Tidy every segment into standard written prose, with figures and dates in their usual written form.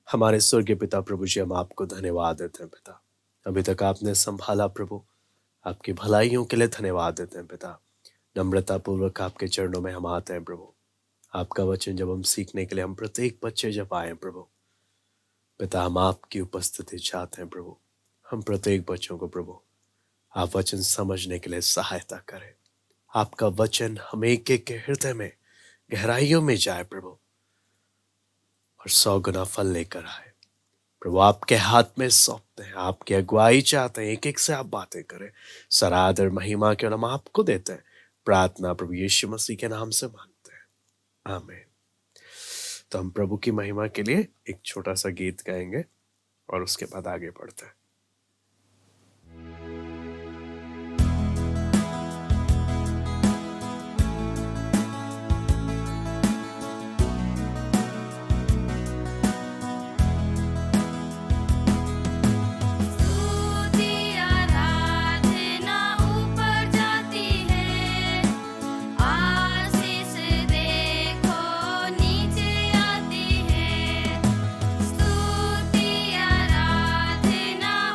हमारे स्वर्गीय पिता प्रभु जी, हम आपको धन्यवाद देते हैं पिता। अभी तक आपने संभाला प्रभु, आपकी भलाइयों के लिए धन्यवाद देते हैं पिता। नम्रता पूर्वक आपके चरणों में हम आते हैं प्रभु। आपका वचन जब हम सीखने के लिए हम प्रत्येक बच्चे जब आए हैं प्रभु, पिता हम आपकी उपस्थिति चाहते हैं प्रभु। हम प्रत्येक बच्चों को प्रभु आप वचन समझने के लिए सहायता करें। आपका वचन हम एक एक के हृदय में गहराइयों में जाए प्रभु, और 100 गुना फल लेकर आए प्रभु। आपके हाथ में सौंपते हैं, आपकी अगुवाई चाहते हैं। एक एक से आप बातें करें। सरादर महिमा के हम आपको देते हैं। प्रार्थना प्रभु यीशु मसीह के नाम से मांगते हैं, आमीन। तो हम प्रभु की महिमा के लिए एक छोटा सा गीत गाएंगे और उसके बाद आगे बढ़ते हैं। स्तुति आराधना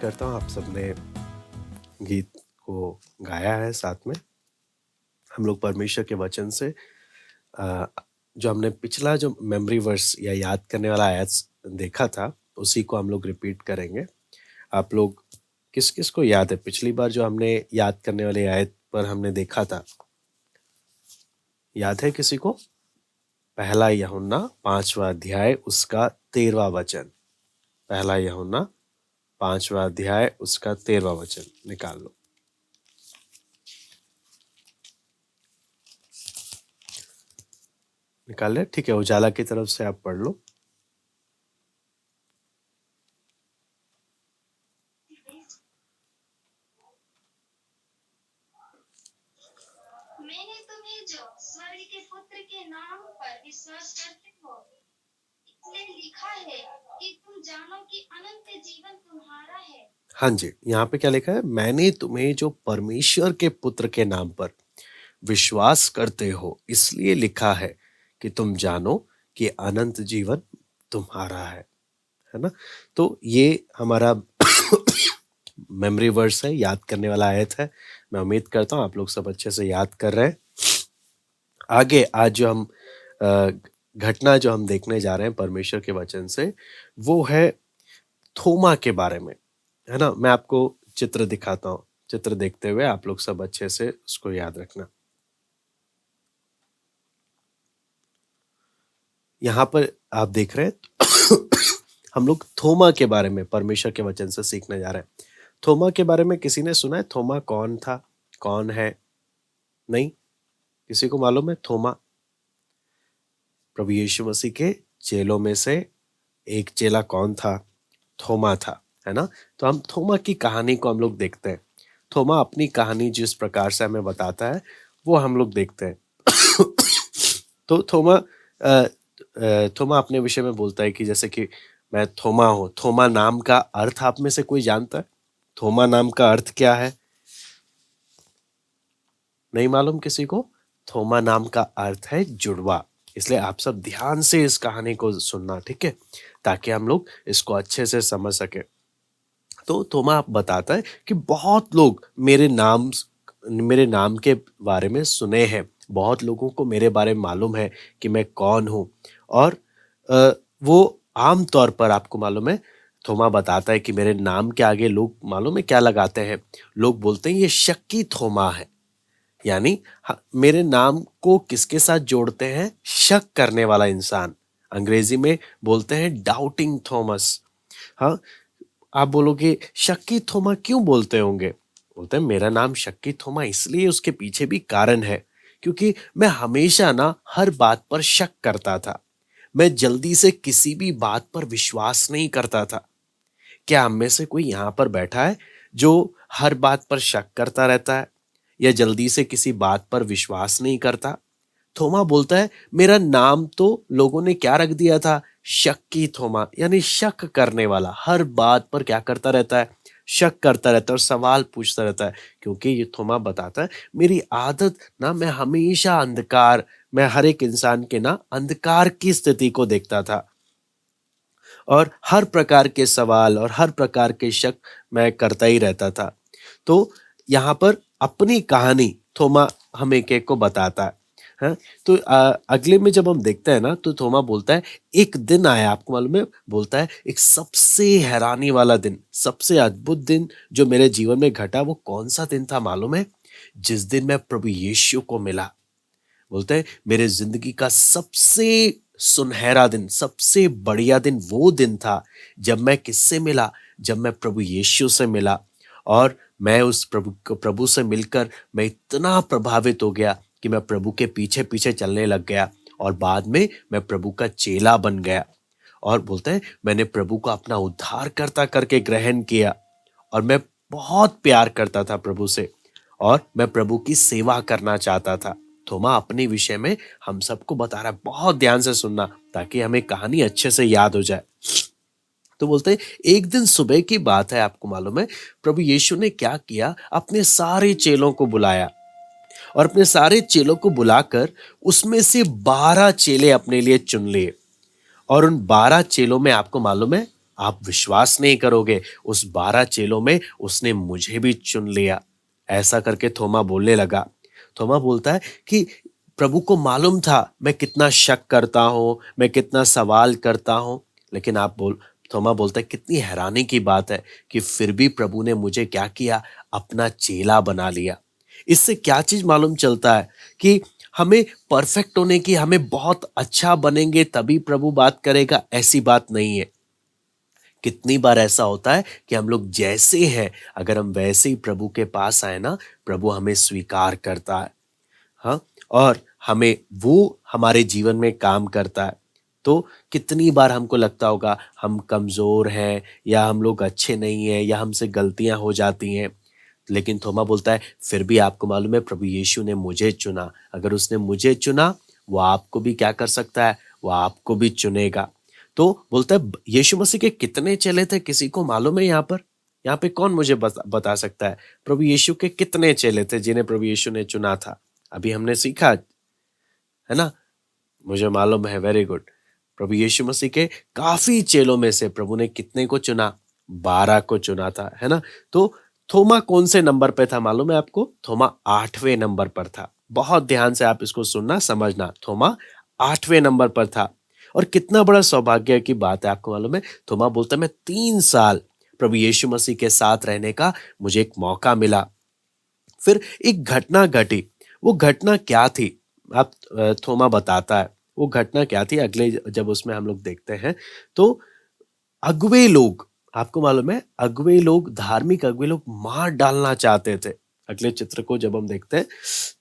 करता हूँ आप सबने गीत को गाया है साथ में। हम लोग परमेश्वर के वचन से जो हमने पिछला जो मेमोरी वर्स या याद करने वाला आयत देखा था, उसी को हम लोग रिपीट करेंगे। आप लोग किस किस को याद है पिछली बार जो हमने याद करने वाले आयत पर हमने देखा था? याद है किसी को? पहला यूहन्ना 5वां अध्याय उसका 13वां वचन। पहला यूहन्ना 5वां अध्याय उसका 13वां वचन निकाल लो। निकाल ले? ठीक है, उजाला की तरफ से आप पढ़ लो। मैंने तुम्हें जो स्वर्ग के पुत्र के नाम पर विश्वास करते हो इसलिए लिखा है कि तुम जानो कि अनंत जीवन तुम्हारा है। हाँ जी, यहाँ पे क्या लिखा है? मैंने तुम्हें जो परमेश्वर के पुत्र के नाम पर विश्वास करते हो इसलिए लिखा है कि तुम जानो कि अनंत जीवन तुम्हारा है ना? तो ये हमारा मेमोरी वर्स है, याद करने वाला आयत है। मैं उम्मीद करता हूँ आप लोग सब अच्छे से याद कर रहे हैं। आगे आज जो हम घटना जो हम देखने जा रहे हैं परमेश्वर के वचन से, वो है थोमा के बारे में, है ना? मैं आपको चित्र दिखाता हूँ। चित्र देखते हुए आप लोग सब अच्छे से उसको याद रखना। यहाँ पर आप देख रहे हैं हम लोग थोमा के बारे में परमेश्वर के वचन से सीखने जा रहे हैं। थोमा के बारे में किसी ने सुना है? थोमा कौन था, कौन है? नहीं? किसी को मालूम है थोमा? प्रभु यीशु मसीह के चेलों में से एक चेला कौन था? थोमा था, है ना? तो हम थोमा की कहानी को हम लोग देखते हैं। थोमा अपनी कहानी जिस प्रकार से हमें बताता है वो हम लोग देखते हैं। तो थोमा अपने विषय में बोलता है कि जैसे कि मैं थोमा हूँ। थोमा नाम का अर्थ आप में से कोई जानता है? थोमा नाम का अर्थ क्या है? नहीं मालूम किसी को? थोमा नाम का अर्थ है जुड़वा। इसलिए आप सब ध्यान से इस कहानी को सुनना, ठीक है? ताकि हम लोग इसको अच्छे से समझ सके। तो थोमा बताता है कि बहुत लोग मेरे नाम के बारे में सुने हैं। बहुत लोगों को मेरे बारे में मालूम है कि मैं कौन हूँ। और वो आम तौर पर आपको मालूम है, थोमा बताता है कि मेरे नाम के आगे लोग मालूम है क्या लगाते हैं? लोग बोलते हैं ये शक्की थोमा है। यानी मेरे नाम को किसके साथ जोड़ते हैं? शक करने वाला इंसान। अंग्रेजी में बोलते हैं डाउटिंग थॉमस। हाँ, आप बोलोगे शक्की थोमा क्यों बोलते होंगे? बोलते हैं मेरा नाम शक्की थोमा इसलिए, उसके पीछे भी कारण है। क्योंकि मैं हमेशा ना हर बात पर शक करता था। मैं जल्दी से किसी भी बात पर विश्वास नहीं करता था। क्या हम में से कोई यहाँ पर बैठा है जो हर बात पर शक करता रहता है या जल्दी से किसी बात पर विश्वास नहीं करता? थोमा बोलता है मेरा नाम तो लोगों ने क्या रख दिया था? शक्की थोमा, यानी शक करने वाला। हर बात पर क्या करता रहता है? शक करता रहता है और सवाल पूछता रहता है। क्योंकि ये थोमा बताता है मेरी आदत ना, मैं हमेशा अंधकार, मैं हर एक इंसान के ना अंधकार की स्थिति को देखता था और हर प्रकार के सवाल और हर प्रकार के शक मैं करता ही रहता था। तो यहाँ पर अपनी कहानी थोमा हमें एक एक को बताता है। हाँ, तो अगले में जब हम देखते हैं ना, तो थोमा बोलता है एक दिन आया, आपको मालूम है, बोलता है एक सबसे हैरानी वाला दिन, सबसे अद्भुत दिन जो मेरे जीवन में घटा। वो कौन सा दिन था मालूम है? जिस दिन मैं प्रभु यीशु को मिला। बोलते हैं मेरे जिंदगी का सबसे सुनहरा दिन, सबसे बढ़िया दिन वो दिन था जब मैं किससे मिला? जब मैं प्रभु यीशु से मिला। और मैं उस प्रभु से मिलकर मैं इतना प्रभावित हो गया कि मैं प्रभु के पीछे पीछे चलने लग गया और बाद में मैं प्रभु का चेला बन गया। और बोलते हैं मैंने प्रभु को अपना उद्धारकर्ता करके ग्रहण किया और मैं बहुत प्यार करता था प्रभु से और मैं प्रभु की सेवा करना चाहता था। थोमा अपने विषय में हम सबको बता रहा है, बहुत ध्यान से सुनना ताकि हमें कहानी अच्छे से याद हो जाए। तो बोलते हैं एक दिन सुबह की बात है, आपको मालूम है प्रभु यीशु ने क्या किया? अपने सारे चेलों को बुलाया और अपने सारे चेलों को बुलाकर उसमें से 12 चेले अपने लिए चुन लिए। और उन 12 चेलों में आपको मालूम है आप विश्वास नहीं करोगे, उस 12 चेलों में उसने मुझे भी चुन लिया। ऐसा करके थोमा बोलने लगा। थोमा बोलता है कि प्रभु को मालूम था मैं कितना शक करता हूँ, मैं कितना सवाल करता हूँ, लेकिन थोमा बोलता है कितनी हैरानी की बात है कि फिर भी प्रभु ने मुझे क्या किया, अपना चेला बना लिया। इससे क्या चीज मालूम चलता है कि हमें परफेक्ट होने की, हमें बहुत अच्छा बनेंगे तभी प्रभु बात करेगा, ऐसी बात नहीं है। कितनी बार ऐसा होता है कि हम लोग जैसे हैं, अगर हम वैसे ही प्रभु के पास आए ना, प्रभु हमें स्वीकार करता है। हाँ, और हमें वो हमारे जीवन में काम करता है। तो कितनी बार हमको लगता होगा हम कमजोर हैं, या हम लोग अच्छे नहीं हैं, या हमसे गलतियां हो जाती हैं, लेकिन थोमा बोलता है फिर भी आपको मालूम है प्रभु यीशु ने मुझे चुना। अगर उसने मुझे चुना, वो आपको भी क्या कर सकता है, वो आपको भी चुनेगा। तो बोलता है यीशु मसीह के कितने चेले थे, किसी को मालूम है? यहाँ पे कौन मुझे बता सकता है प्रभु यीशु के कितने चेले थे जिन्हें प्रभु यीशु ने चुना था? अभी हमने सीखा है ना, मुझे मालूम है, वेरी गुड। प्रभु यीशु मसीह के काफी चेलों में से प्रभु ने कितने को चुना? 12 को चुना था, है ना। तो थोमा कौन से नंबर पे था मालूम है आपको? थोमा 8वें नंबर पर था। बहुत ध्यान से आप इसको सुनना, समझना। थोमा 8वें नंबर पर था। और कितना बड़ा सौभाग्य की बात है, आपको मालूम है? थोमा बोलता है मैं 3 साल प्रभु यीशु मसीह के साथ रहने का मुझे एक मौका मिला। फिर एक घटना घटी। वो घटना क्या थी? आप थोमा बताता है वो घटना क्या थी। अगले जब उसमें हम लोग देखते हैं तो अगुवे लोग, आपको मालूम है, अगुवे लोग, धार्मिक अगुवे लोग मार डालना चाहते थे। अगले चित्र को जब हम देखते हैं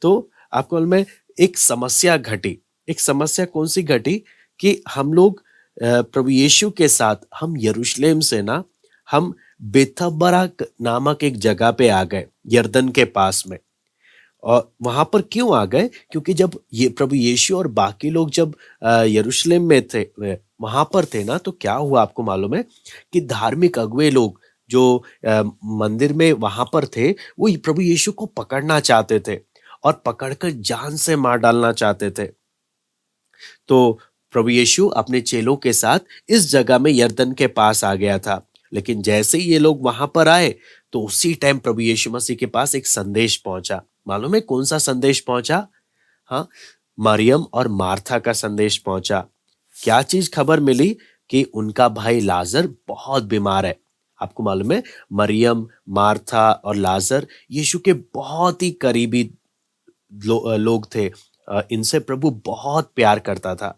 तो आपको मालूम है एक समस्या घटी। एक समस्या कौन सी घटी कि हम लोग प्रभु यीशु के साथ हम यरूशलेम से ना, हम बेतबरा नामक एक जगह पे आ गए, यरदन के पास में। और वहां पर क्यों आ गए? क्योंकि जब ये प्रभु यीशु और बाकी लोग जब यरूशलेम में थे, वहां पर थे ना, तो क्या हुआ आपको मालूम है कि धार्मिक अगुवे लोग जो मंदिर में वहां पर थे, वो प्रभु यीशु को पकड़ना चाहते थे और पकड़कर जान से मार डालना चाहते थे। तो प्रभु यीशु अपने चेलों के साथ इस जगह में यरदन के पास आ गया था। लेकिन जैसे ही ये लोग वहां पर आए, तो उसी टाइम प्रभु यीशु मसीह के पास एक संदेश पहुंचा। मालूम है कौन सा संदेश पहुंचा? हाँ, मरियम और मार्था का संदेश पहुंचा। क्या चीज खबर मिली? कि उनका भाई लाजर बहुत बीमार है। आपको मालूम है मरियम, मार्था और लाजर यीशु के बहुत ही करीबी लोग थे। इनसे प्रभु बहुत प्यार करता था।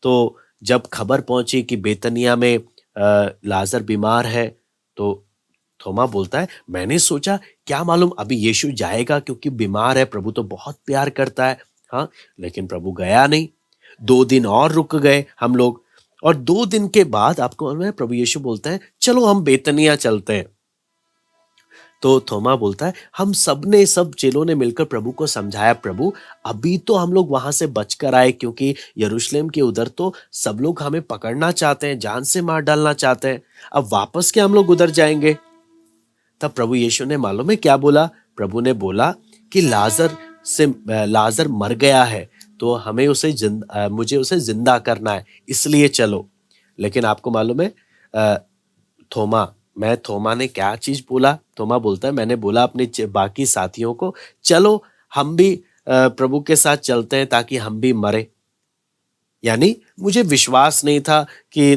तो जब खबर पहुंची कि बेतनिया में लाजर बीमार है, तो थोमा बोलता है मैंने सोचा क्या मालूम अभी यीशु जाएगा, क्योंकि बीमार है, प्रभु तो बहुत प्यार करता है। हाँ, लेकिन प्रभु गया नहीं। 2 दिन और रुक गए हम लोग, और 2 दिन के बाद आपको मालूम है प्रभु यीशु बोलता है चलो हम बेतनिया चलते हैं। तो थोमा बोलता है हम सब चेलों ने मिलकर प्रभु को समझाया, प्रभु अभी तो हम लोग वहां से बचकर आए, क्योंकि यरूशलेम के उधर तो सब लोग हमें पकड़ना चाहते हैं, जान से मार डालना चाहते हैं। अब वापस क्या हम लोग उधर जाएंगे? तब प्रभु यीशु ने मालूम है क्या बोला? प्रभु ने बोला कि लाजर मर गया है, तो हमें मुझे उसे जिंदा करना है, इसलिए चलो। लेकिन आपको मालूम है थोमा ने क्या चीज बोला? थोमा बोलता है मैंने बोला अपने बाकी साथियों को चलो हम भी प्रभु के साथ चलते हैं ताकि हम भी मरे। यानी मुझे विश्वास नहीं था कि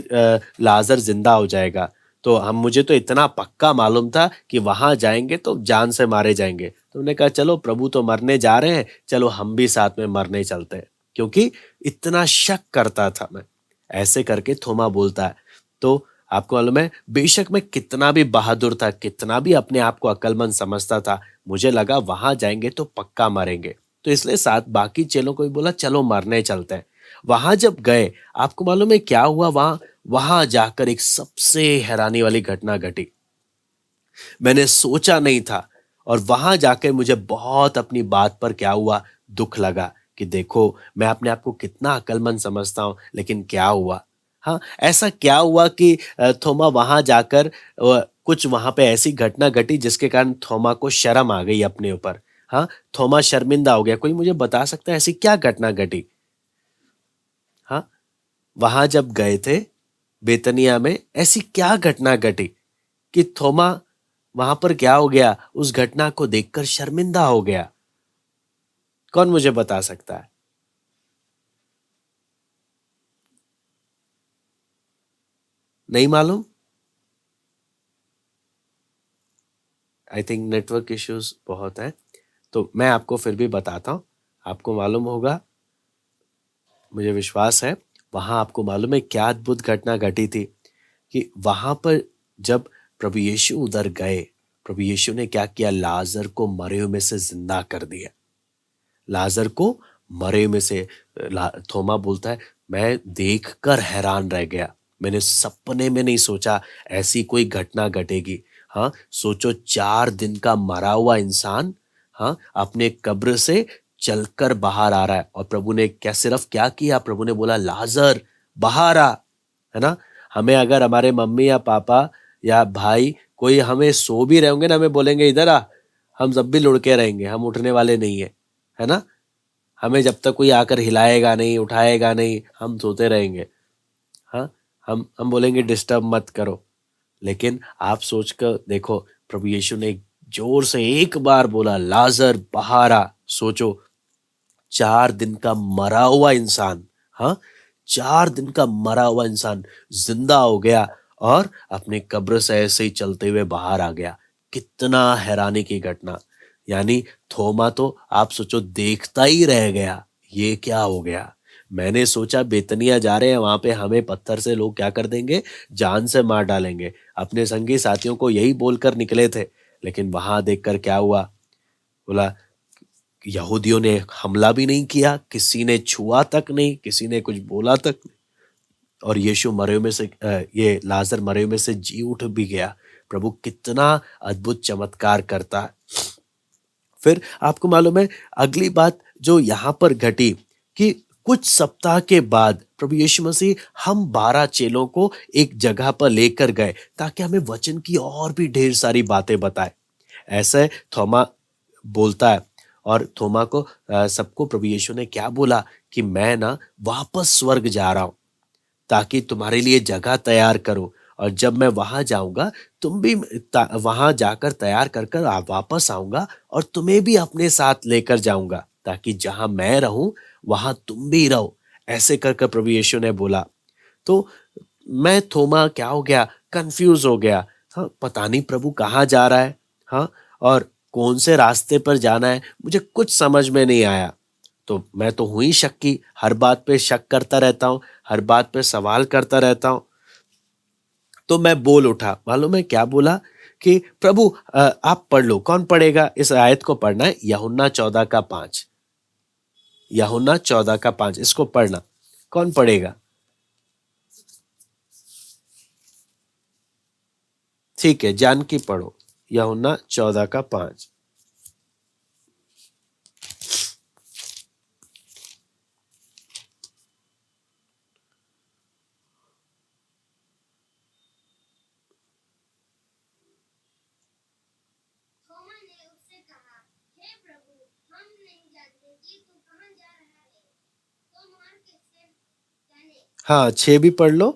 लाजर जिंदा हो जाएगा, तो मुझे तो इतना पक्का मालूम था कि वहां जाएंगे तो जान से मारे जाएंगे। तो उन्होंने कहा चलो प्रभु तो मरने जा रहे हैं, चलो हम भी साथ में मरने चलते हैं, क्योंकि इतना शक करता था मैं। ऐसे करके थोमा बोलता है। तो आपको मालूम है बेशक मैं कितना भी बहादुर था, कितना भी अपने आप को अक्लमंद समझता था, मुझे लगा वहां जाएंगे तो पक्का मरेंगे। तो इसलिए साथ बाकी चेलों को भी बोला चलो मरने चलते हैं। वहां जब गए, आपको मालूम है क्या हुआ? वहां जाकर एक सबसे हैरानी वाली घटना घटी। मैंने सोचा नहीं था, और वहां जाकर मुझे बहुत अपनी बात पर क्या हुआ, दुख लगा कि देखो मैं अपने आप को कितना अक्लमंद समझता हूं, लेकिन क्या हुआ। हाँ, ऐसा क्या हुआ कि थोमा वहां जाकर कुछ वहां पे ऐसी घटना घटी जिसके कारण थोमा को शर्म आ गई अपने ऊपर। हाँ, थोमा शर्मिंदा हो गया। कोई मुझे बता सकता है ऐसी क्या घटना घटी? हाँ, वहां जब गए थे, बेतनिया में ऐसी क्या घटना घटी कि थोमा वहां पर क्या हो गया, उस घटना को देखकर शर्मिंदा हो गया? कौन मुझे बता सकता है? नहीं मालूम? आई थिंक नेटवर्क इश्यूज बहुत हैं, तो मैं आपको फिर भी बताता हूं। आपको मालूम होगा, मुझे विश्वास है। वहां आपको मालूम है क्या अद्भुत घटना घटी थी कि वहां पर जब प्रभु यीशु उधर गए, प्रभु यीशु ने क्या किया, लाजर को मरे हुए में से जिंदा कर दिया। लाजर को मरे में से थोमा बोलता है, मैं देखकर हैरान रह गया। मैंने सपने में नहीं सोचा ऐसी कोई घटना घटेगी। हाँ, सोचो 4 दिन का मरा हुआ इंसान, हाँ, अपने कब्र से चलकर बाहर आ रहा है। और प्रभु ने सिर्फ क्या किया, प्रभु ने बोला लाजर बाहर आ, है ना। हमें अगर हमारे मम्मी या पापा या भाई कोई हमें सो भी रहे होंगे ना, हमें बोलेंगे इधर आ, हम जब भी लुढ़के रहेंगे, हम उठने वाले नहीं है ना। हमें जब तक कोई आकर हिलाएगा नहीं, उठाएगा नहीं, हम सोते रहेंगे। हाँ, हम बोलेंगे डिस्टर्ब मत करो। लेकिन आप सोच कर देखो, प्रभु यीशु ने जोर से एक बार बोला लाजर बाहर आ। सोचो 4 दिन का मरा हुआ इंसान, हाँ, 4 दिन का मरा हुआ इंसान जिंदा हो गया और अपने कब्र से ऐसे ही चलते हुए बाहर आ गया। कितना हैरानी की घटना। यानी थोमा तो आप सोचो देखता ही रह गया, ये क्या हो गया। मैंने सोचा बेतनिया जा रहे हैं, वहां पे हमें पत्थर से लोग क्या कर देंगे, जान से मार डालेंगे। अपने संगी साथियों को यही बोलकर निकले थे, लेकिन वहां देखकर क्या हुआ, बोला यहूदियों ने हमला भी नहीं किया, किसी ने छुआ तक नहीं, किसी ने कुछ बोला तक नहीं। और यीशु मरे में से ये लाजर मरे में से जी उठ भी गया। प्रभु कितना अद्भुत चमत्कार करता है। फिर आपको मालूम है अगली बात जो यहाँ पर घटी कि कुछ सप्ताह के बाद प्रभु यीशु मसीह हम 12 चेलों को एक जगह पर लेकर गए ताकि हमें वचन की और भी ढेर सारी बातें बताए। ऐसे थोमा बोलता है और थोमा को सबको प्रभु यीशु ने क्या बोला कि मैं ना वापस स्वर्ग जा रहा हूं ताकि तुम्हारे लिए जगह तैयार करूं, और जब मैं वहां जाऊंगा तुम भी वहां जाकर तैयार कर कर वापस आऊंगा और तुम्हें भी अपने साथ लेकर जाऊंगा ताकि जहां मैं रहूं वहां तुम भी रहो। ऐसे कर कर प्रभु यीशु ने बोला। तो मैं थोमा क्या हो गया, कंफ्यूज हो गया। हाँ, पता नहीं प्रभु कहाँ जा रहा है, हाँ, और कौन से रास्ते पर जाना है, मुझे कुछ समझ में नहीं आया। तो मैं तो हुई शक्की, हर बात पे शक करता रहता हूँ, हर बात पे सवाल करता रहता हूँ। तो मैं बोल उठा, मालूम है क्या बोला कि प्रभु आप पढ़ लो। कौन पढ़ेगा? इस आयत को पढ़ना है, यूहन्ना 14 का 5। यूहन्ना 14 का 5 इसको पढ़ना। कौन पढ़ेगा? ठीक है, जानकी पढ़ो, यूहन्ना 14 का 5। थोमा ने उससे कहा, हे प्रभु, हम नहीं जानते कि तू कहाँ जा रहा है, तो मार्ग कैसे जाने। हाँ, 6 भी पढ़ लो।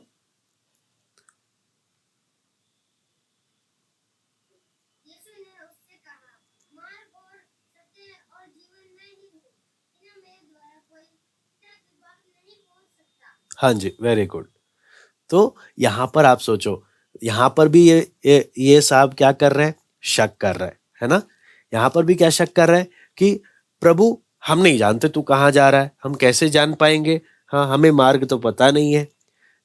यीशु ने उससे कहा, मार्ग और सत्य और जीवन मैं ही हूँ, बिना मेरे द्वारा कोई पिता के पास नहीं पहुँच सकता। हाँ जी, वेरी गुड। तो यहाँ पर आप सोचो, यहाँ पर भी ये साहब क्या कर रहे हैं, शक कर रहे हैं, है ना। यहाँ पर भी क्या शक कर रहे हैं कि प्रभु हम नहीं जानते तू कहाँ जा रहा है, हम कैसे जान पाएंगे, हाँ, हमें मार्ग तो पता नहीं है।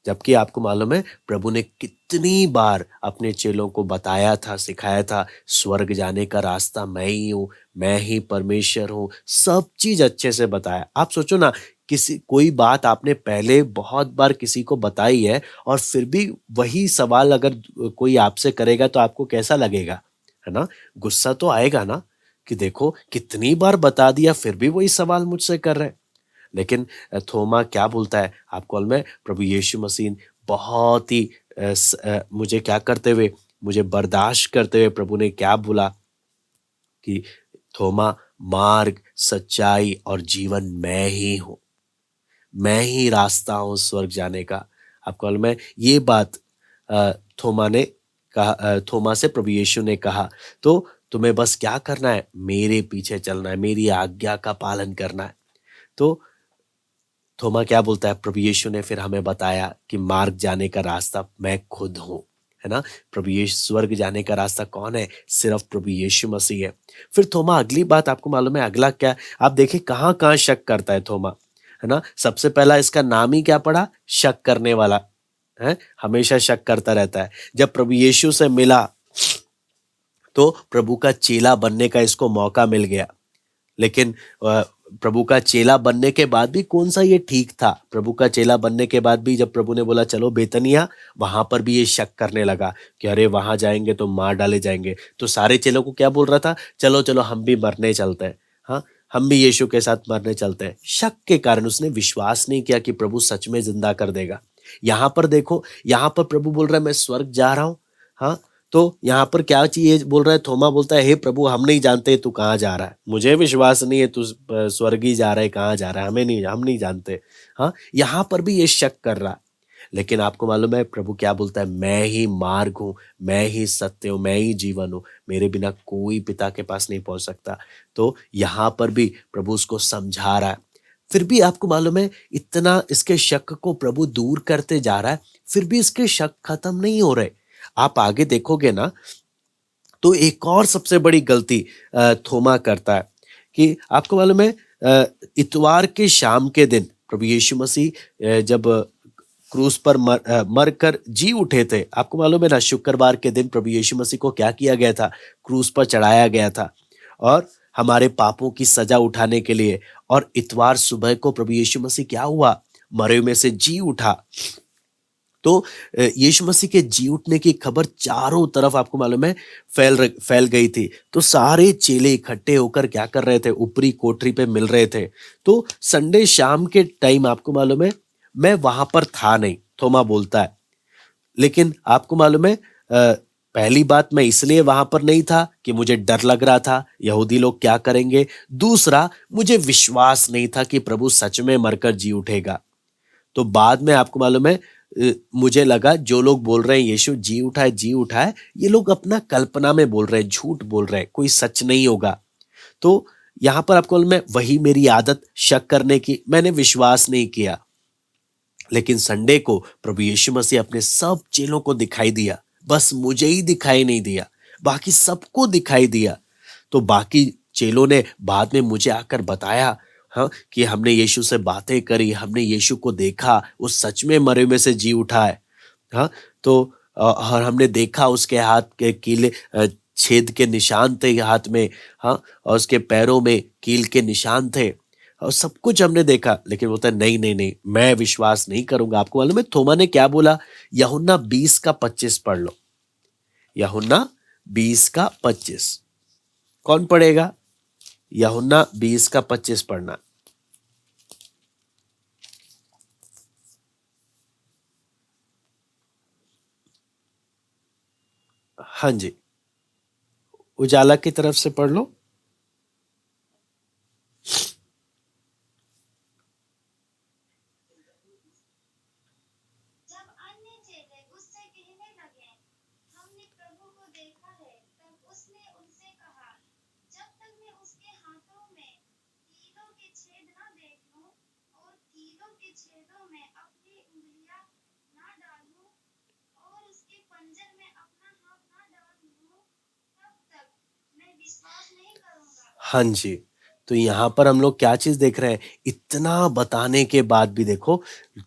जबकि आपको मालूम है प्रभु ने कितनी बार अपने चेलों को बताया था, सिखाया था, स्वर्ग जाने का रास्ता मैं ही हूँ, मैं ही परमेश्वर हूँ, सब चीज अच्छे से बताया। आप सोचो ना, किसी कोई बात आपने पहले बहुत बार किसी को बताई है और फिर भी वही सवाल अगर कोई आपसे करेगा तो आपको कैसा लगेगा, है ना। गुस्सा तो आएगा ना कि देखो कितनी बार बता दिया फिर भी वही सवाल मुझसे कर रहे हैं। लेकिन थोमा क्या बोलता है आपको मालूम है, प्रभु यीशु मसीह बहुत ही मुझे क्या करते हुए, मुझे बर्दाश्त करते हुए प्रभु ने क्या बोला कि थोमा, मार्ग, सच्चाई और जीवन मैं ही हूं, मैं ही रास्ता हूं स्वर्ग जाने का। आपको मालूम है ये बात थोमा से प्रभु यीशु ने कहा, तो तुम्हें बस क्या करना है, मेरे पीछे चलना है, मेरी आज्ञा का पालन करना है। तो थोमा क्या बोलता है, प्रभु यीशु ने फिर हमें बताया कि मार्ग जाने का रास्ता मैं खुद हूं, है ना। प्रभु यीशु, स्वर्ग जाने का रास्ता कौन है, सिर्फ प्रभु यीशु मसीह है। फिर थोमा अगली बात आपको मालूम है अगला क्या, आप देखिए कहाँ कहाँ शक करता है थोमा, है ना। सबसे पहला इसका नाम ही क्या पड़ा, शक करने वाला है, हमेशा शक करता रहता है। जब प्रभु यीशु से मिला तो प्रभु का चेला बनने का इसको मौका मिल गया, लेकिन प्रभु का चेला बनने के बाद भी कौन सा ये ठीक था। प्रभु का चेला बनने के बाद भी जब प्रभु ने बोला चलो बेतनिया, वहां पर भी ये शक करने लगा कि अरे वहां जाएंगे तो मार डाले जाएंगे। तो सारे चेलों को क्या बोल रहा था, चलो चलो हम भी मरने चलते हैं, हाँ हम भी यीशु के साथ मरने चलते हैं। शक के कारण उसने विश्वास नहीं किया कि प्रभु सच में जिंदा कर देगा। यहाँ पर देखो, यहाँ पर प्रभु बोल रहा है मैं स्वर्ग जा रहा हूँ, हाँ। तो यहाँ पर क्या चीज बोल रहा है, थोमा बोलता है हे प्रभु हम नहीं जानते तू कहाँ जा रहा है, मुझे विश्वास नहीं है तू स्वर्ग ही जा रहा है, कहाँ जा रहा है हम नहीं जानते, हाँ। यहाँ पर भी ये शक कर रहा है, लेकिन आपको मालूम है प्रभु क्या बोलता है, मैं ही मार्ग हूँ, मैं ही सत्य हूँ, मैं ही जीवन हूँ, मेरे बिना कोई पिता के पास नहीं पहुंच सकता। तो यहाँ पर भी प्रभु उसको समझा रहा है। फिर भी आपको मालूम है इतना इसके शक को प्रभु दूर करते जा रहा है, फिर भी इसके शक खत्म नहीं हो रहे। आप आगे देखोगे ना तो एक और सबसे बड़ी गलती थोमा करता है कि आपको मालूम है इतवार के शाम के दिन प्रभु यीशु मसीह जब क्रूस पर मर कर जी उठे थे, आपको मालूम है ना शुक्रवार के दिन प्रभु यीशु मसीह को क्या किया गया था, क्रूस पर चढ़ाया गया था और हमारे पापों की सजा उठाने के लिए। और इतवार सुबह को प्रभु यीशु मसीह क्या हुआ, मरे में से जी उठा। तो यीशु मसीह के जी उठने की खबर चारों तरफ आपको मालूम है फैल गई थी। तो सारे चेले इकट्ठे होकर क्या कर रहे थे, ऊपरी कोठरी पे मिल रहे थे। तो संडे शाम के टाइम आपको मालूम है मैं वहां पर था नहीं, थोमा बोलता है। लेकिन आपको मालूम है पहली बात मैं इसलिए वहां पर नहीं था कि मुझे डर लग रहा था यहूदी लोग क्या करेंगे, दूसरा मुझे विश्वास नहीं था कि प्रभु सच में मरकर जी उठेगा। तो बाद में आपको मालूम है मुझे लगा जो लोग बोल रहे हैं यीशु जी उठा है, ये लोग अपना कल्पना में बोल रहे हैं, झूठ बोल रहे हैं, कोई सच नहीं होगा। तो यहाँ पर आपको मालूम है वही मेरी आदत शक करने की, मैंने विश्वास नहीं किया। लेकिन संडे को प्रभु यीशु मसीह अपने सब चेलों को दिखाई दिया, बस मुझे ही दिखाई नहीं दिया, बाकी सबको दिखाई दिया। तो बाकी चेलों ने बाद में मुझे आकर बताया, हाँ, कि हमने यीशु से बातें करी, हमने यीशु को देखा, वो सच में मरे में से जी उठा है, हाँ। तो और हमने देखा उसके हाथ के कीले छेद के निशान थे हाथ में, हाँ, और उसके पैरों में कील के निशान थे, और सब कुछ हमने देखा। लेकिन बोलता है नहीं नहीं नहीं, मैं विश्वास नहीं करूंगा। आपको मालूम है थोमा ने क्या बोला, यूहन्ना 20:25 पढ़ लो, यूहन्ना 20:25। कौन पढ़ेगा, यूहन्ना 20:25 पढ़ना। हाँ जी, उजाला की तरफ से पढ़ लो। जब अन्य चेले उससे कहने लगे हमने प्रभु को देखा है, तब उसने उनसे कहा जब तक मैं उसके हाथों में कीलों के छेद न देख लूं और कीलों के छेदों में अपनी उंगलियां न डालूं और उसके पंजर में अपना हाथ न डाल लूं, तब तक मैं विश्वास नहीं करूंगा। हाँ जी, तो यहाँ पर हम लोग क्या चीज देख रहे हैं, इतना बताने के बाद भी देखो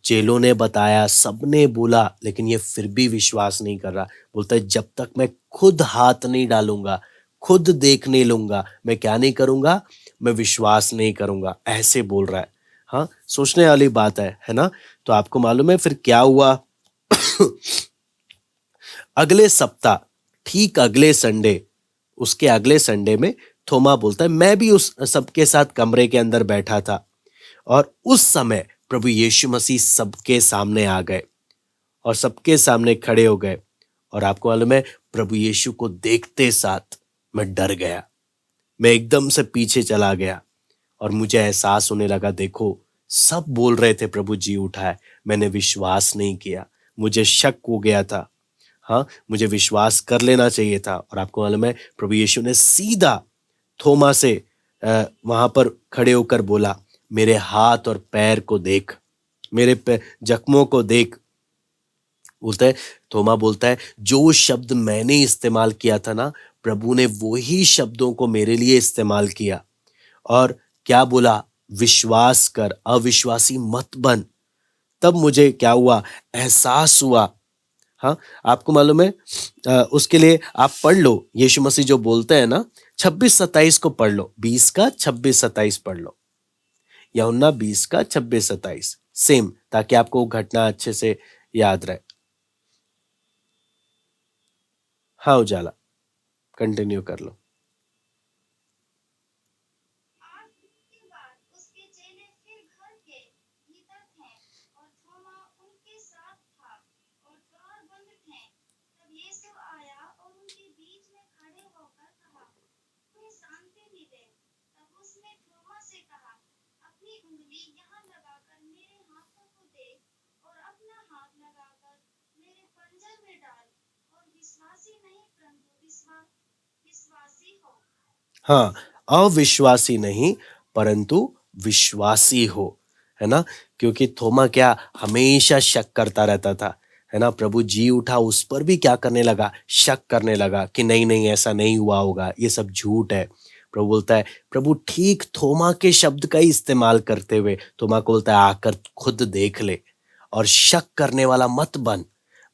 चेलों ने बताया, सबने बोला, लेकिन ये फिर भी विश्वास नहीं कर रहा। बोलता है जब तक मैं खुद हाथ नहीं डालूंगा, खुद देख नहीं लूंगा, मैं क्या नहीं करूंगा, मैं विश्वास नहीं करूंगा, ऐसे बोल रहा है। हाँ, सोचने वाली बात है ना। तो आपको मालूम है फिर क्या हुआ अगले सप्ताह, ठीक अगले संडे, उसके अगले संडे में थोमा बोलता है मैं भी उस सबके साथ कमरे के अंदर बैठा था, और उस समय प्रभु यीशु मसीह सबके सामने आ गए और सबके सामने खड़े हो गए। और आपको मालूम है प्रभु यीशु को देखते साथ मैं डर गया, मैं एकदम से पीछे चला गया और मुझे एहसास होने लगा देखो सब बोल रहे थे प्रभु जी उठा है, मैंने विश्वास नहीं किया, मुझे शक हो गया था। हाँ, मुझे विश्वास कर लेना चाहिए था। और आपको मालूम है प्रभु यीशु ने सीधा थोमा से वहां पर खड़े होकर बोला, मेरे हाथ और पैर को देख, मेरे जख्मों को देख। बोलता है, थोमा बोलता है, जो शब्द मैंने इस्तेमाल किया था ना, प्रभु ने वही शब्दों को मेरे लिए इस्तेमाल किया। और क्या बोला, विश्वास कर, अविश्वासी मत बन। तब मुझे क्या हुआ, एहसास हुआ। हाँ, आपको मालूम है उसके लिए आप पढ़ लो, यीशु मसीह जो बोलते हैं ना, 26-27 को पढ़ लो, 20 का 26-27 पढ़ लो, यूहन्ना 20 का 26-27 सेम, ताकि आपको वो घटना अच्छे से याद रहे। हाँ उजाला, कंटिन्यू कर लो। आज के बाद उसके चेले फिर घर के भीतर थे और थोमा उनके साथ था और द्वार बंद थे। तब यीशु आया और उनके बीच में खड़े होकर कहा, तुम्हें शांति मिले। तब उसने थोमा से कहा, अपनी उंगली यहाँ लगाकर मेरे हाथों को देख और अपना हाथ लगाकर मेरे पंजर में डाल और विश्वासी नहीं परंतु विश्वासी हो। हाँ, अविश्वासी नहीं परंतु विश्वासी हो, है ना। क्योंकि थोमा क्या, हमेशा शक करता रहता था, है ना। प्रभु जी उठा, उस पर भी क्या करने लगा, शक करने लगा कि नहीं नहीं ऐसा नहीं हुआ होगा, ये सब झूठ है। प्रभु बोलता है, प्रभु ठीक थोमा के शब्द का ही इस्तेमाल करते हुए थोमा को बोलता है, आकर खुद देख ले और शक करने वाला मत बन,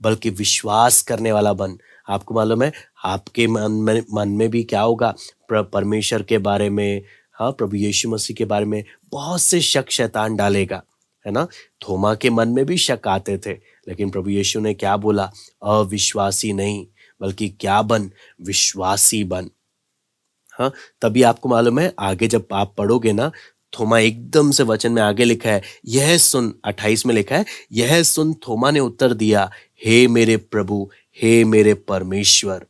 बल्कि विश्वास करने वाला बन। आपको मालूम है आपके मन में भी क्या होगा, परमेश्वर के बारे में, हाँ, प्रभु यीशु मसीह के बारे में बहुत से शक शैतान डालेगा, है ना। थोमा के मन में भी शक आते थे, लेकिन प्रभु यीशु ने क्या बोला, अविश्वासी नहीं बल्कि क्या बन, विश्वासी बन। हाँ, तभी आपको मालूम है आगे जब आप पढ़ोगे ना, थोमा एकदम से वचन में आगे लिखा है, यह सुन, 28 में लिखा है, यह सुन थोमा ने उत्तर दिया, हे मेरे प्रभु, हे मेरे परमेश्वर।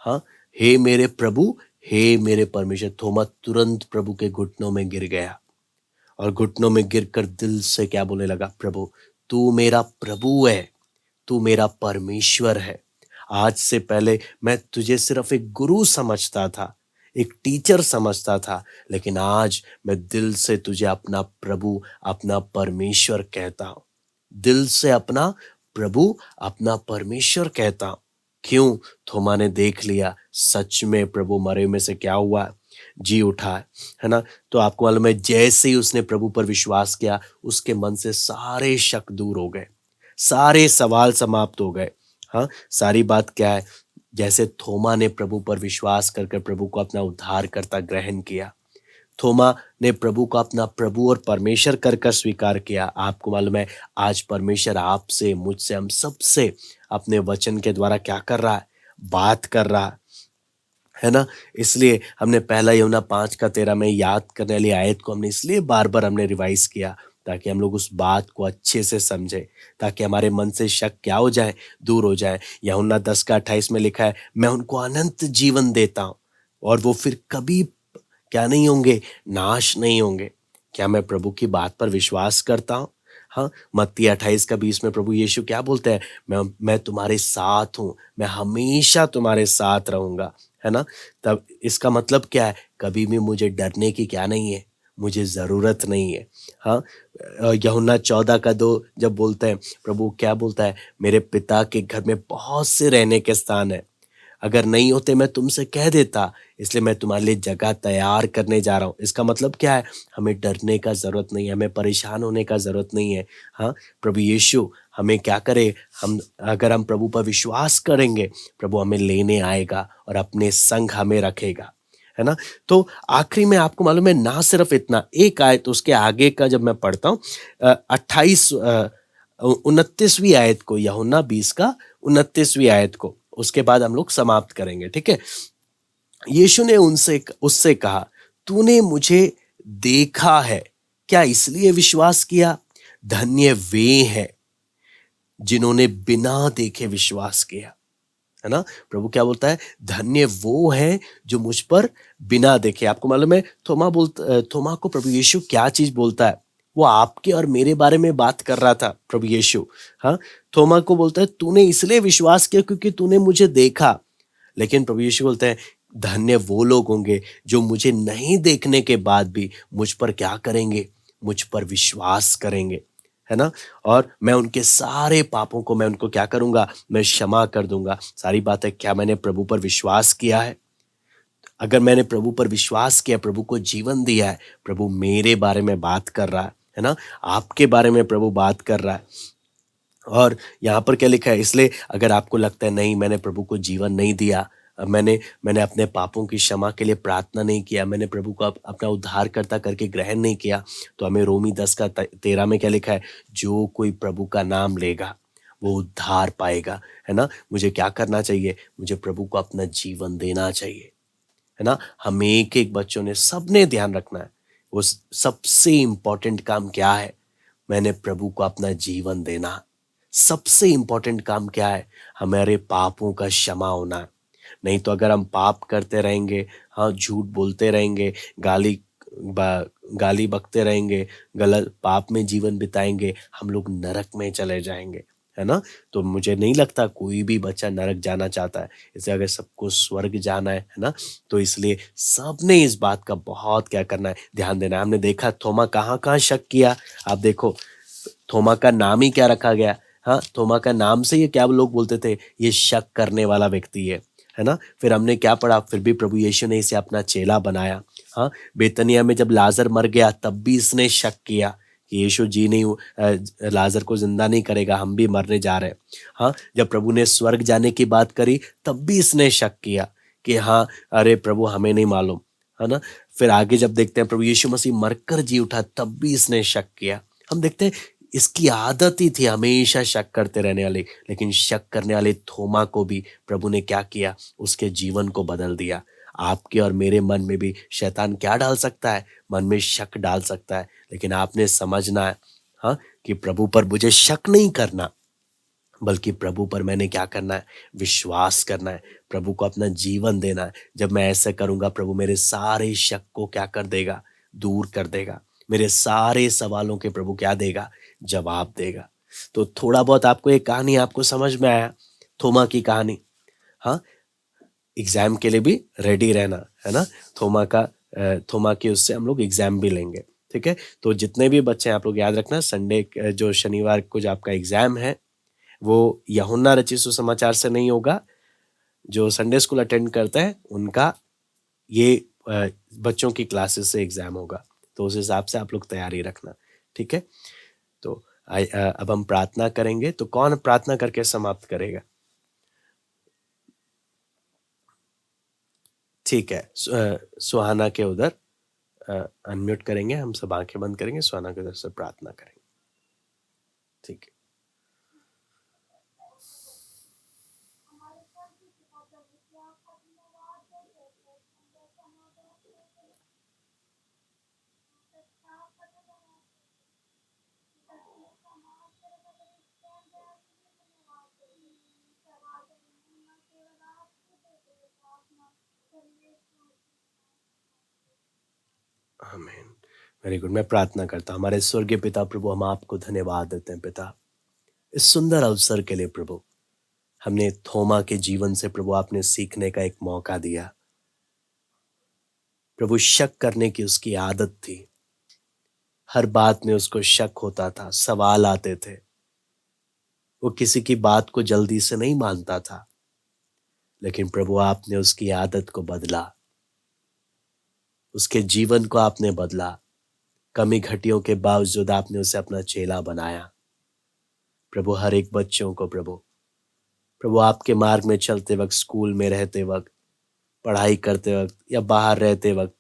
हाँ, हे मेरे प्रभु, हे मेरे परमेश्वर। थोमा तुरंत प्रभु के घुटनों में गिर गया और घुटनों में गिरकर दिल से क्या बोलने लगा, प्रभु तू मेरा प्रभु है, तू मेरा परमेश्वर है। आज से पहले मैं तुझे सिर्फ एक गुरु समझता था, एक टीचर समझता था, लेकिन आज मैं दिल से तुझे अपना प्रभु, अपना परमेश्वर कहता हूं। दिल से अपना प्रभु, अपना परमेश्वर कहता हूं। क्यों? थोमा ने देख लिया, सच में प्रभु मरे में से क्या हुआ, जी उठा है ना। तो आपको मालूम है, जैसे ही उसने प्रभु पर विश्वास किया, उसके मन से सारे शक दूर हो गए, सारे सवाल समाप्त हो गए। हाँ, सारी बात क्या है, जैसे थोमा ने प्रभु पर विश्वास कर प्रभु को अपना उद्धारकर्ता ग्रहण किया, थोमा ने प्रभु को अपना प्रभु और परमेश्वर कर स्वीकार किया। आपको मालूम है आज परमेश्वर आपसे, मुझसे, हम सबसे अपने वचन के द्वारा क्या कर रहा है, बात कर रहा है ना। इसलिए हमने पहला यूहन्ना 5:13 में याद करने वाली आयत को हमने इसलिए बार बार हमने रिवाइज किया, ताकि हम लोग उस बात को अच्छे से समझे, ताकि हमारे मन से शक क्या हो जाए, दूर हो जाए। यूहन्ना 10:28 में लिखा है, मैं उनको अनंत जीवन देता हूँ और वो फिर कभी क्या नहीं होंगे, नाश नहीं होंगे। क्या मैं प्रभु की बात पर विश्वास करता हूँ? हाँ, मत्ती 28:20 में प्रभु यीशु क्या बोलते हैं, मैं तुम्हारे साथ हूँ, मैं हमेशा तुम्हारे साथ रहूंगा, है ना। तब इसका मतलब क्या है, कभी भी मुझे डरने की क्या नहीं है, मुझे जरूरत नहीं है। हाँ, यूहन्ना 14:2 जब बोलते हैं, प्रभु क्या बोलता है, मेरे पिता के घर में बहुत से रहने के स्थान है, अगर नहीं होते मैं तुमसे कह देता, इसलिए मैं तुम्हारे लिए जगह तैयार करने जा रहा हूँ। इसका मतलब क्या है, हमें डरने का जरूरत नहीं है, हमें परेशान होने का जरूरत नहीं है। हाँ, प्रभु यीशु हमें क्या करे, अगर हम प्रभु पर विश्वास करेंगे, प्रभु हमें लेने आएगा और अपने संग हमें रखेगा, है ना। तो आखिरी में आपको मालूम है, ना सिर्फ इतना, एक आयत उसके आगे का जब मैं पढ़ता हूँ, 29वीं आयत को, यूहन्ना 20 का 29वीं आयत को, उसके बाद हम लोग समाप्त करेंगे, ठीक है। यीशु ने उससे कहा, तूने मुझे देखा है, क्या इसलिए विश्वास किया? धन्य वे हैं जिन्होंने बिना देखे विश्वास किया, है ना। प्रभु क्या बोलता है, धन्य वो है जो मुझ पर बिना देखे। आपको मालूम है थोमा को प्रभु यीशु क्या चीज बोलता है, वो आपके और मेरे बारे में बात कर रहा था प्रभु यीशु। हाँ, थोमा को बोलता है तूने इसलिए विश्वास किया क्योंकि तूने मुझे देखा। लेकिन प्रभु यीशु बोलते हैं धन्य वो लोग होंगे जो मुझे नहीं देखने के बाद भी मुझ पर क्या करेंगे, मुझ पर विश्वास करेंगे, है ना। और मैं उनके सारे पापों को मैं उनको क्या करूंगा, मैं क्षमा कर दूंगा। सारी बात है, क्या मैंने प्रभु पर विश्वास किया है? अगर मैंने प्रभु पर विश्वास किया, प्रभु को जीवन दिया है, प्रभु मेरे बारे में बात कर रहा है ना, आपके बारे में प्रभु बात कर रहा है। और यहाँ पर क्या लिखा है, इसलिए अगर आपको लगता है नहीं मैंने प्रभु को जीवन नहीं दिया, मैंने मैंने अपने पापों की क्षमा के लिए प्रार्थना नहीं किया, मैंने प्रभु को अपना उद्धारकर्ता करके ग्रहण नहीं किया, तो हमें रोमी 10:13 में क्या लिखा है, जो कोई प्रभु का नाम लेगा वो उद्धार पाएगा, है ना। मुझे क्या करना चाहिए, मुझे प्रभु को अपना जीवन देना चाहिए, है ना। हम एक एक बच्चों ने सबने ध्यान रखना है, वो सबसे इंपॉर्टेंट काम क्या है, मैंने प्रभु को अपना जीवन देना। सबसे इंपॉर्टेंट काम क्या है, हमारे पापों का क्षमा होना है। नहीं तो अगर हम पाप करते रहेंगे, हाँ झूठ बोलते रहेंगे, गाली बकते रहेंगे, गलत पाप में जीवन बिताएंगे, हम लोग नरक में चले जाएंगे, है ना। तो मुझे नहीं लगता कोई भी बच्चा नरक जाना चाहता है। इसलिए अगर सबको स्वर्ग जाना है ना, तो इसलिए सबने इस बात का बहुत क्या करना है, ध्यान देना है। हमने देखा थोमा कहाँ कहाँ शक किया। आप देखो थोमा का नाम ही क्या रखा गया, हाँ थोमा का नाम से ये क्या लोग बोलते थे, ये शक करने वाला व्यक्ति है ना। फिर हमने क्या पढ़ा, फिर भी प्रभु यीशु ने इसे अपना चेला बनाया। हाँ, बेतनिया में जब लाजर मर गया तब भी इसने शक किया कि यीशु जी नहीं, लाजर को जिंदा नहीं करेगा, हम भी मरने जा रहे हैं। हाँ, जब प्रभु ने स्वर्ग जाने की बात करी तब भी इसने शक किया कि हाँ अरे प्रभु हमें नहीं मालूम, है ना। फिर आगे जब देखते हैं प्रभु यीशु मसीह मरकर जी उठा तब भी इसने शक किया। हम देखते हैं इसकी आदत ही थी हमेशा शक करते रहने वाली। लेकिन शक करने वाले थोमा को भी प्रभु ने क्या किया, उसके जीवन को बदल दिया। आपके और मेरे मन में भी शैतान क्या डाल सकता है, मन में शक डाल सकता है। लेकिन आपने समझना है, हाँ, कि प्रभु पर मुझे शक नहीं करना, बल्कि प्रभु पर मैंने क्या करना है, विश्वास करना है, प्रभु को अपना जीवन देना है। जब मैं ऐसा करूंगा, प्रभु मेरे सारे शक को क्या कर देगा, दूर कर देगा। मेरे सारे सवालों के प्रभु क्या देगा, जवाब देगा। तो थोड़ा बहुत आपको एक कहानी आपको समझ में आया, थोमा की कहानी। हाँ, एग्जाम के लिए भी रेडी रहना, है ना। थोमा के उससे हम लोग एग्जाम भी लेंगे, ठीक है। तो जितने भी बच्चे हैं आप लोग याद रखना, संडे जो शनिवार को जो आपका एग्जाम है वो यूहन्ना रचित सुसमाचार से नहीं होगा। जो संडे स्कूल अटेंड करते हैं उनका ये बच्चों की क्लासेस से एग्जाम होगा। तो उस हिसाब से आप लोग तैयारी रखना, ठीक है। तो अब हम प्रार्थना करेंगे। तो कौन प्रार्थना करके समाप्त करेगा? ठीक है, सुहाना के उधर अनम्यूट करेंगे, हम सब आंखें बंद करेंगे, सुहाना के उधर से प्रार्थना करेंगे, ठीक है। हमारे सर की पिता प्रभु की आपका धन्यवाद देते हैं। सुंदर समाचार देते हैं। सच्चा पता लगा सच्ची समाज कर बदल धन्यवाद देते हैं। सवाल न केवल आपको देते हैं, प्रार्थना करिए। आमीन। Very good. मैं प्रार्थना करता हूँ। हमारे स्वर्गीय पिता प्रभु, हम आपको धन्यवाद देते हैं पिता, इस सुंदर अवसर के लिए प्रभु। हमने थोमा के जीवन से प्रभु आपने सीखने का एक मौका दिया प्रभु। शक करने की उसकी आदत थी, हर बात में उसको शक होता था, सवाल आते थे, वो किसी की बात को जल्दी से नहीं मानता था। लेकिन प्रभु आपने उसकी आदत को बदला, उसके जीवन को आपने बदला। कमी घटियों के बावजूद आपने उसे अपना चेला बनाया। प्रभु हर एक बच्चों को प्रभु प्रभु आपके मार्ग में चलते वक्त, स्कूल में रहते वक्त, पढ़ाई करते वक्त या बाहर रहते वक्त,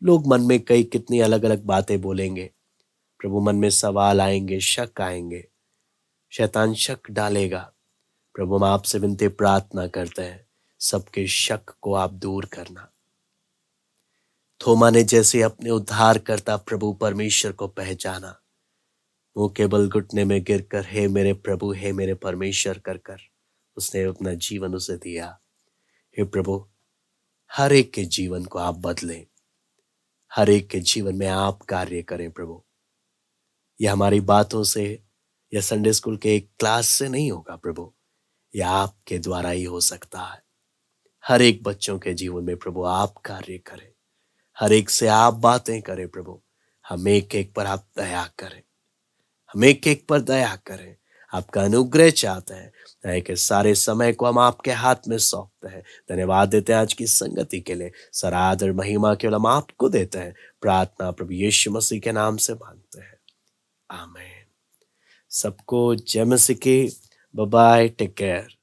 लोग मन में कई कितनी अलग अलग बातें बोलेंगे प्रभु। मन में सवाल आएंगे, शक आएंगे, शैतान शक डालेगा। प्रभु हम आपसे विनती प्रार्थना करते हैं, सबके शक को आप दूर करना। थोमा ने जैसे अपने उद्धारकर्ता प्रभु परमेश्वर को पहचाना, मुंह के बल घुटने में गिरकर हे मेरे प्रभु, हे मेरे परमेश्वर कर कर उसने अपना जीवन उसे दिया। हे प्रभु, हर एक के जीवन को आप बदलें, हर एक के जीवन में आप कार्य करें प्रभु। यह हमारी बातों से या संडे स्कूल के एक क्लास से नहीं होगा प्रभु, यह आपके द्वारा ही हो सकता है। हर एक बच्चों के जीवन में प्रभु आप कार्य करें, हर एक से आप बातें करें प्रभु। हम एक एक पर आप दया करें, हम एक एक पर दया करें। आपका अनुग्रह चाहते हैं, दया के सारे समय को हम आपके हाथ में सौंपते हैं। धन्यवाद देते हैं आज की संगति के लिए। सारा आदर महिमा केवल हम आपको देते हैं। प्रार्थना प्रभु यीशु मसीह के नाम से मांगते हैं, आमीन। सबको जय मसीह की। Bye bye, take care.